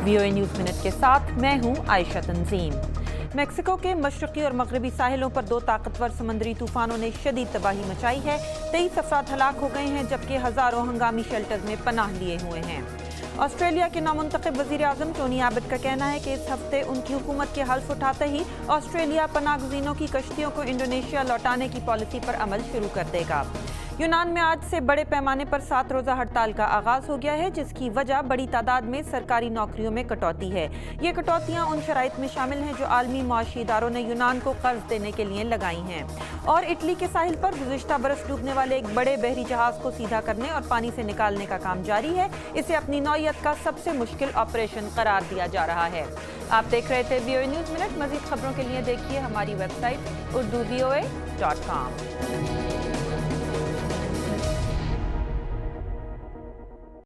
VOA news minute के साथ मैं हूं आयशा तंजीम। मेक्सिको के मशरकी और मगरबी साहिलों पर 2 ताकतवर समंदरी तूफानों ने शदीद तबाही मचाई है। 23 अफराद हलाक हो गए हैं जबकि हज़ारों हंगामी शेल्टर्स में पनाह लिए हुए हैं। ऑस्ट्रेलिया के नामुंतखब वज़ीर आज़म टोनी आबिद का कहना है कि इस हफ्ते उनकी हुकूमत के हल्फ उठाते ही ऑस्ट्रेलिया पनाहगज़ीनों की कश्तियों को इंडोनेशिया लौटाने की पॉलिसी पर अमल शुरू कर देगा। यूनान में आज से बड़े पैमाने पर 7 रोज़ा हड़ताल का आगाज़ हो गया है, जिसकी वजह बड़ी तादाद में सरकारी नौकरियों में कटौती है। ये कटौतियाँ उन शराइत में शामिल हैं जो आलमी मुआशी इदारों ने यूनान को कर्ज देने के लिए लगाई हैं। और इटली के साहिल पर गुज़िश्ता बरस डूबने वाले एक बड़े बहरी जहाज़ को सीधा करने और पानी से निकालने का काम जारी है। इसे अपनी नौइयत का सबसे मुश्किल ऑपरेशन करार दिया जा रहा है। आप देख रहे थे VOA न्यूज़ मिनट। मज़ीद खबरों के लिए देखिए हमारी वेबसाइट urdu.voa.com।